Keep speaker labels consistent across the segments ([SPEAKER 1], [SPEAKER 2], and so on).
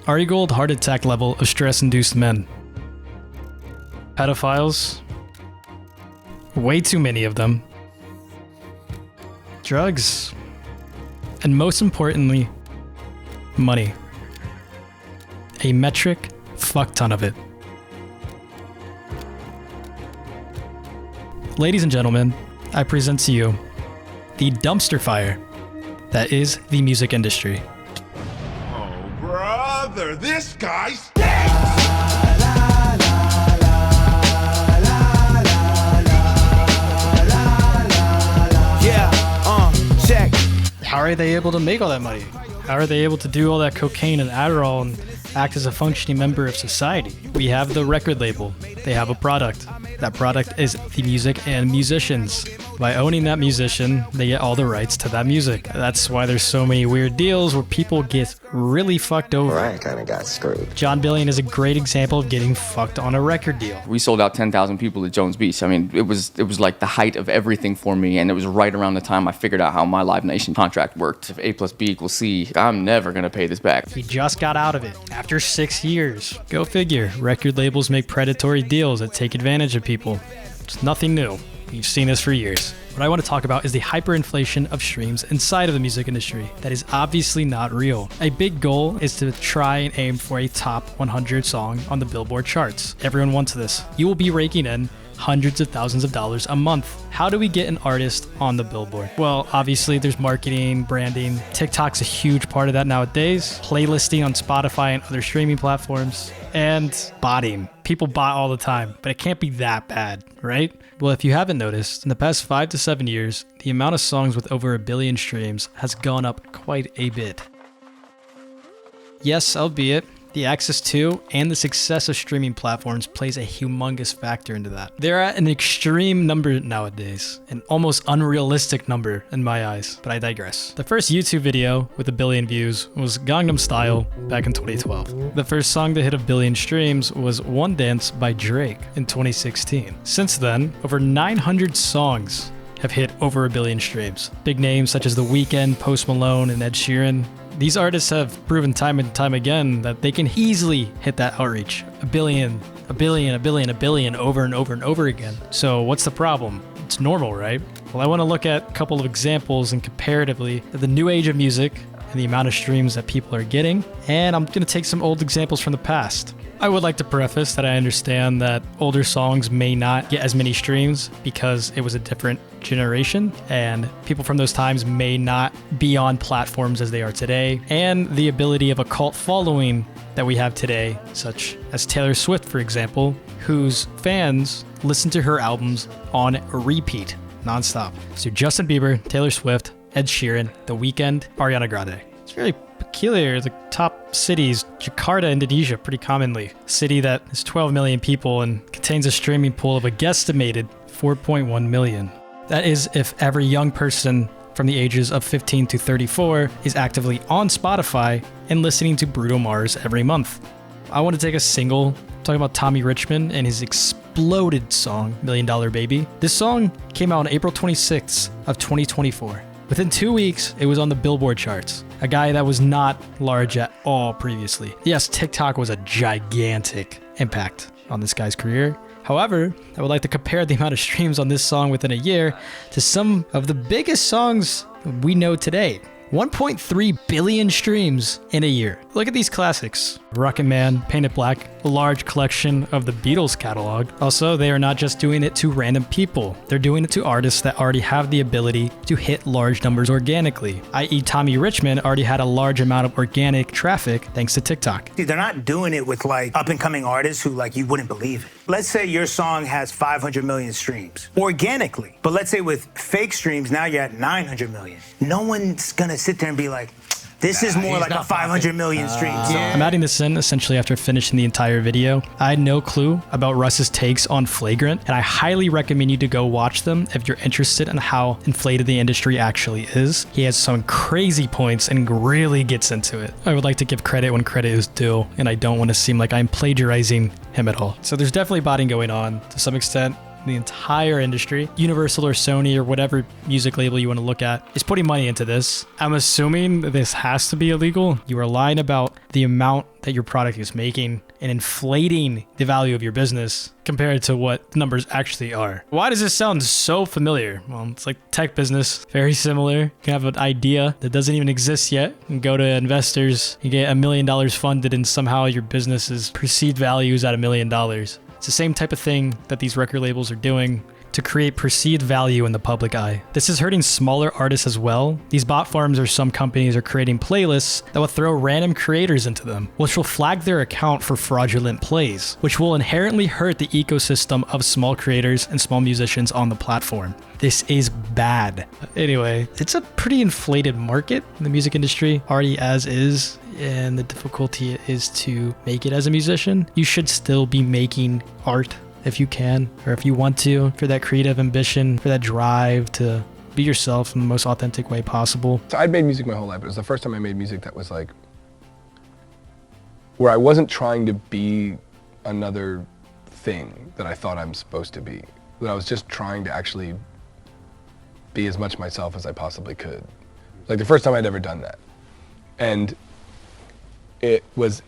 [SPEAKER 1] Ari Gold heart attack level of stress-induced men. Pedophiles. Way too many of them. Drugs. And most importantly, money. A metric fuck ton of it. Ladies and gentlemen, I present to you the dumpster fire that is the music industry.
[SPEAKER 2] Oh, brother, this guy stinks!
[SPEAKER 3] Yeah, check.
[SPEAKER 1] How are they able to make all that money? How are they able to do all that cocaine and Adderall and act as a functioning member of society? We have the record label. They have a product. That product is the music and musicians. By owning that musician, they get all the rights to that music. That's why there's so many weird deals where people get really fucked over.
[SPEAKER 4] Mariah kind of got screwed.
[SPEAKER 1] John Bellion is a great example of getting fucked on a record deal.
[SPEAKER 5] We sold out 10,000 people at Jones Beach. I mean, it was like the height of everything for me, and it was right around the time I figured out how my Live Nation contract worked. If A plus B equals C, I'm never gonna pay this back.
[SPEAKER 1] He just got out of it after 6 years. Go figure. Record labels make predatory deals that take advantage of people. It's nothing new. We've seen this for years. What I want to talk about is the hyperinflation of streams inside of the music industry that is obviously not real. A big goal is to try and aim for a top 100 song on the Billboard charts. Everyone wants this. You will be raking in hundreds of thousands of dollars a month. How do we get an artist on the Billboard? Well, obviously there's marketing, branding. TikTok's a huge part of that nowadays. Playlisting on Spotify and other streaming platforms. And botting. People bot all the time, but it can't be that bad, right? Well, if you haven't noticed, in the past 5 to 7 years, the amount of songs with over 1 billion streams has gone up quite a bit. Yes, albeit, the access to and the success of streaming platforms plays a humongous factor into that. They're at an extreme number nowadays, an almost unrealistic number in my eyes, but I digress. The first YouTube video with 1 billion views was Gangnam Style back in 2012. The first song to hit 1 billion streams was One Dance by Drake in 2016. Since then, over 900 songs have hit over 1 billion streams. Big names such as The Weeknd, Post Malone, and Ed Sheeran. These artists have proven time and time again that they can easily hit that outreach. 1 billion, 1 billion, 1 billion, 1 billion over and over and over again. So what's the problem? It's normal, right? Well, I want to look at a couple of examples and comparatively the new age of music and the amount of streams that people are getting. And I'm going to take some old examples from the past. I would like to preface that I understand that older songs may not get as many streams because it was a different generation and people from those times may not be on platforms as they are today, and the ability of a cult following that we have today, such as Taylor Swift, for example, whose fans listen to her albums on repeat, nonstop. So Justin Bieber, Taylor Swift, Ed Sheeran, The Weeknd, Ariana Grande. It's really peculiar. The top cities, Jakarta, Indonesia, pretty commonly. A city that is 12 million people and contains a streaming pool of a guesstimated 4.1 million. That is if every young person from the ages of 15 to 34 is actively on Spotify and listening to Bruno Mars every month. I want to take a single, talking about Tommy Richmond and his exploded song, $1 Million Baby. This song came out on April 26th of 2024. Within 2 weeks, it was on the Billboard charts, a guy that was not large at all previously. Yes, TikTok was a gigantic impact on this guy's career. However, I would like to compare the amount of streams on this song within a year to some of the biggest songs we know today. 1.3 billion streams in a year. Look at these classics. Rocket Man, Paint It Black, a large collection of the Beatles catalog. Also, they are not just doing it to random people. They're doing it to artists that already have the ability to hit large numbers organically, i.e. Tommy Richmond already had a large amount of organic traffic thanks to TikTok.
[SPEAKER 3] See, they're not doing it with like up-and-coming artists who like you wouldn't believe it. Let's say your song has 500 million streams organically, but let's say with fake streams, now you're at 900 million. No one's gonna sit there and be like, this is more like a 500 million streams song.
[SPEAKER 1] I'm adding this in essentially after finishing the entire video. I had no clue about Russ's takes on Flagrant, and I highly recommend you to go watch them if you're interested in how inflated the industry actually is. He has some crazy points and really gets into it. I would like to give credit when credit is due, and I don't want to seem like I'm plagiarizing him at all. So there's definitely botting going on to some extent. the entire industry, Universal or Sony or whatever music label you want to look at, is putting money into this. I'm assuming that this has to be illegal. You are lying about the amount that your product is making and inflating the value of your business compared to what the numbers actually are. Why does this sound so familiar? Well, it's like tech business, very similar. You can have an idea that doesn't even exist yet and go to investors, you get $1 million funded, and somehow your business's perceived value is at $1 million. It's the same type of thing that these record labels are doing to create perceived value in the public eye. This is hurting smaller artists as well. These bot farms or some companies are creating playlists that will throw random creators into them, which will flag their account for fraudulent plays, which will inherently hurt the ecosystem of small creators and small musicians on the platform. This is bad. Anyway, it's a pretty inflated market in the music industry, already as is, and the difficulty is to make it as a musician. You should still be making art if you can, or if you want to, for that creative ambition, for that drive to be yourself in the most authentic way possible.
[SPEAKER 4] So I'd made music my whole life, but it was the first time I made music that was like, where I wasn't trying to be another thing that I thought I'm supposed to be. That I was just trying to actually be as much myself as I possibly could. Like the first time I'd ever done that. And I was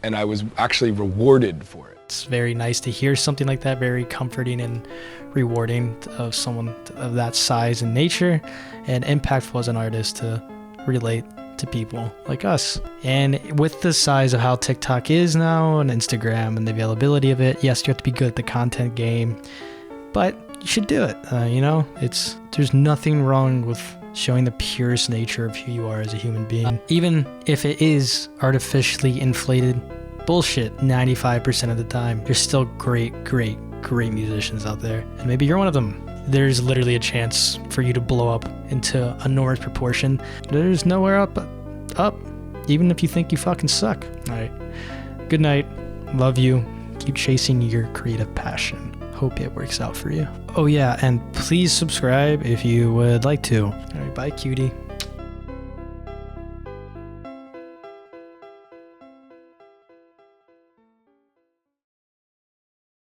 [SPEAKER 4] actually rewarded for it.
[SPEAKER 1] It's very nice to hear something like that, very comforting and rewarding of someone of that size and nature, and impactful as an artist to relate to people like us. And with the size of how TikTok is now and Instagram and the availability of it, yes, you have to be good at the content game, but you should do it. There's nothing wrong with showing the purest nature of who you are as a human being, even if it is artificially inflated bullshit 95% of the time. There's still great musicians out there, and maybe you're one of them. There's literally a chance for you to blow up into enormous proportion. There's nowhere up, even if you think you fucking suck. All right, good night, love you, keep chasing your creative passion. Hope it works out for you. Oh yeah, and please subscribe if you would like to. All right, bye cutie.